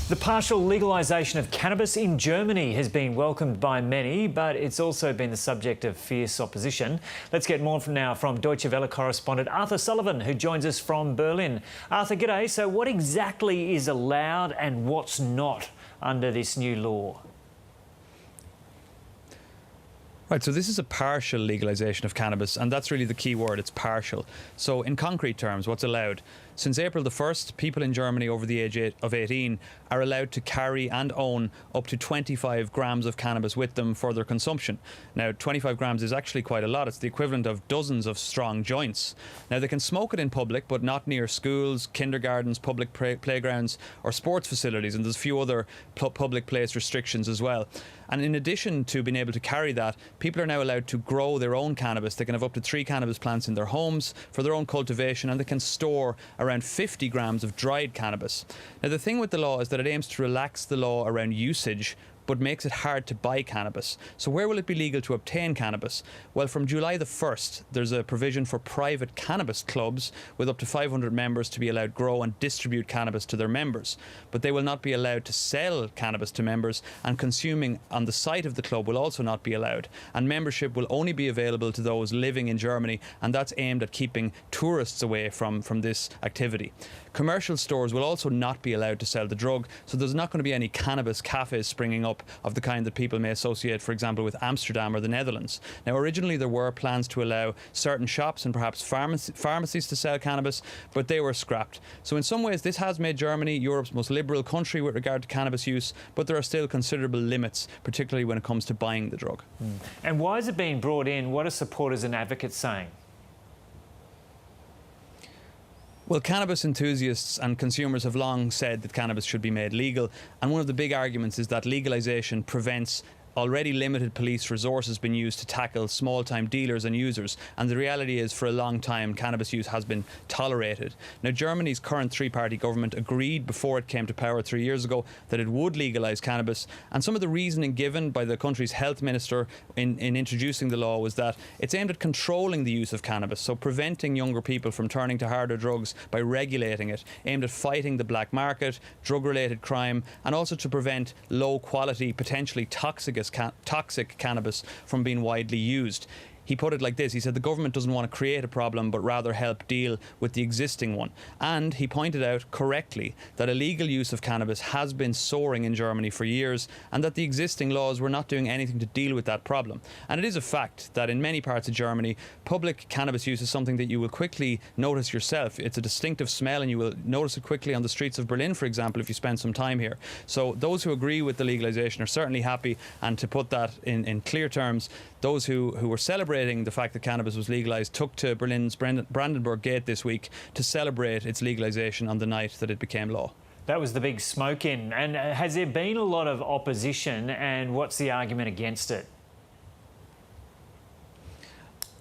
The partial legalisation of cannabis in Germany has been welcomed by many, but it's also been the subject of fierce opposition. Let's get more from Deutsche Welle correspondent Arthur Sullivan, who joins us from Berlin. Arthur, g'day. So what exactly is allowed and what's not under this new law? Right, so this is a partial legalisation of cannabis, and that's really the key word, it's partial. So in concrete terms, what's allowed? Since April the 1st, people in Germany over the age of 18 are allowed to carry and own up to 25 grams of cannabis with them for their consumption. Now, 25 grams is actually quite a lot. It's the equivalent of dozens of strong joints. Now, they can smoke it in public, but not near schools, kindergartens, public playgrounds or sports facilities, and there's a few other public place restrictions as well. And in addition to being able to carry that, people are now allowed to grow their own cannabis. They can have up to 3 cannabis plants in their homes for their own cultivation, and they can store around 50 grams of dried cannabis. Now, the thing with the law is that it aims to relax the law around usage, but makes it hard to buy cannabis. So where will it be legal to obtain cannabis? Well, from July the 1st, there's a provision for private cannabis clubs with up to 500 members to be allowed grow and distribute cannabis to their members. But they will not be allowed to sell cannabis to members, and consuming on the site of the club will also not be allowed. And membership will only be available to those living in Germany, and that's aimed at keeping tourists away from this activity. Commercial stores will also not be allowed to sell the drug, so there's not going to be any cannabis cafes springing up of the kind that people may associate, for example, with Amsterdam or the Netherlands. Now, originally there were plans to allow certain shops and perhaps pharmacies to sell cannabis, but they were scrapped. So in some ways this has made Germany Europe's most liberal country with regard to cannabis use, but there are still considerable limits, particularly when it comes to buying the drug. And why is it being brought in? What are supporters and advocates saying? Well, cannabis enthusiasts and consumers have long said that cannabis should be made legal, and one of the big arguments is that legalisation prevents already limited police resources being used to tackle small-time dealers and users, and the reality is for a long time cannabis use has been tolerated. Now, Germany's current three-party government agreed before it came to power 3 years ago that it would legalise cannabis, and some of the reasoning given by the country's health minister in introducing the law was that it's aimed at controlling the use of cannabis, so preventing younger people from turning to harder drugs by regulating it, aimed at fighting the black market, drug-related crime, and also to prevent low-quality, potentially toxic cannabis from being widely used. He put it like this. He said the government doesn't want to create a problem, but rather help deal with the existing one. And he pointed out correctly that illegal use of cannabis has been soaring in Germany for years, and that the existing laws were not doing anything to deal with that problem. And it is a fact that in many parts of Germany, public cannabis use is something that you will quickly notice yourself. It's a distinctive smell, and you will notice it quickly on the streets of Berlin, for example, if you spend some time here. So those who agree with the legalisation are certainly happy, and to put that in clear terms, those who were celebrating the fact that cannabis was legalised took to Berlin's Brandenburg Gate this week to celebrate its legalisation on the night that it became law. That was the big smoke-in. And has there been a lot of opposition, and what's the argument against it?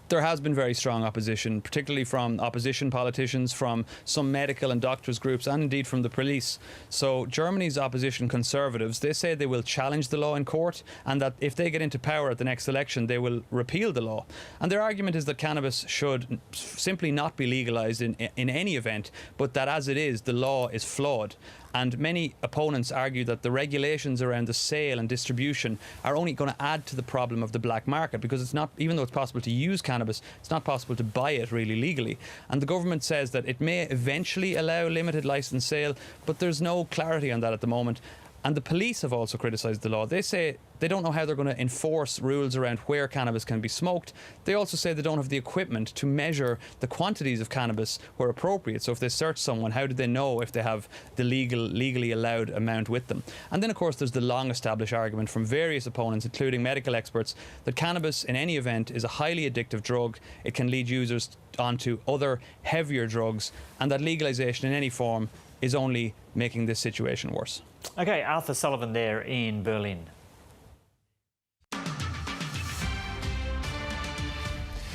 There has been very strong opposition, particularly from opposition politicians, from some medical and doctors groups, and indeed from the police. So Germany's opposition conservatives, they say they will challenge the law in court, and that if they get into power at the next election, they will repeal the law. And their argument is that cannabis should simply not be legalised in any event, but that as it is, the law is flawed. And many opponents argue that the regulations around the sale and distribution are only going to add to the problem of the black market, because it's not, even though it's possible to use cannabis, it's not possible to buy it really legally. And the government says that it may eventually allow limited licence sale, but there's no clarity on that at the moment. And the police have also criticised the law. They say they don't know how they're going to enforce rules around where cannabis can be smoked. They also say they don't have the equipment to measure the quantities of cannabis where appropriate. So if they search someone, how do they know if they have the legally allowed amount with them? And then, of course, there's the long-established argument from various opponents, including medical experts, that cannabis in any event is a highly addictive drug. It can lead users onto other heavier drugs, and that legalisation in any form is only making this situation worse. OK, Arthur Sullivan there in Berlin.